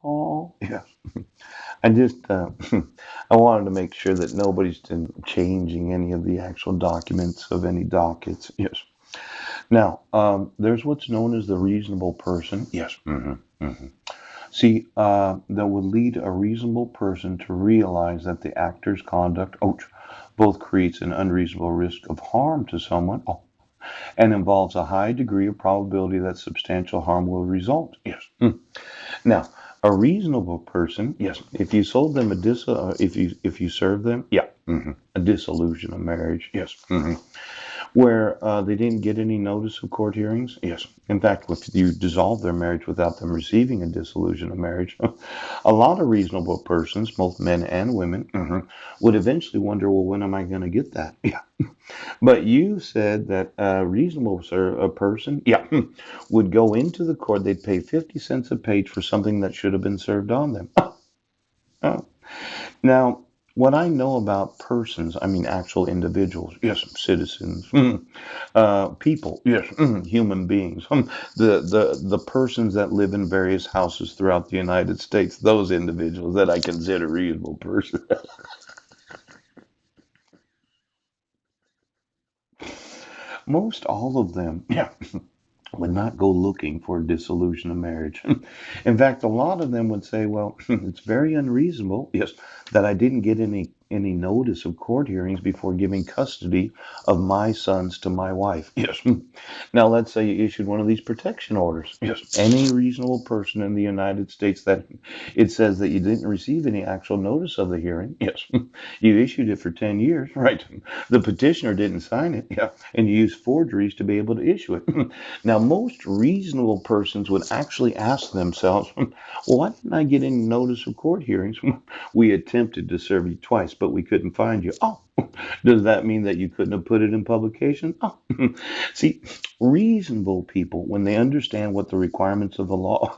Oh, yeah. I just, I wanted to make sure that nobody's changing any of the actual documents of any dockets. Yes. Now, there's what's known as the reasonable person. Yes. See, that would lead a reasonable person to realize that the actor's conduct, ouch, both creates an unreasonable risk of harm to someone, and involves a high degree of probability that substantial harm will result. Yes. Now, a reasonable person, yes, if you sold them if you serve them, yeah, a dissolution of marriage, yes, where they didn't get any notice of court hearings, yes. In fact, if you dissolve their marriage without them receiving a dissolution of marriage, a lot of reasonable persons, both men and women, would eventually wonder, well, when am I going to get that? Yeah. But you said that a reasonable a person, yeah, would go into the court. They'd pay 50 cents a page for something that should have been served on them. Oh. Now, what I know about persons, I mean actual individuals, yes, citizens, people, yes, human beings, the persons that live in various houses throughout the United States, those individuals that I consider reasonable persons. Most all of them, yeah, would not go looking for a dissolution of marriage. In fact, a lot of them would say, well, it's very unreasonable, yes, that I didn't get any notice of court hearings before giving custody of my sons to my wife. Yes. Now, let's say you issued one of these protection orders. Yes. Any reasonable person in the United States that it says that you didn't receive any actual notice of the hearing. Yes. You issued it for 10 years, right? The petitioner didn't sign it. Yeah. And you used forgeries to be able to issue it. Now, most reasonable persons would actually ask themselves, well, why didn't I get any notice of court hearings? We attempted to serve you twice, but we couldn't find you. Oh, does that mean that you couldn't have put it in publication? Oh, see, reasonable people, when they understand what the requirements of the law,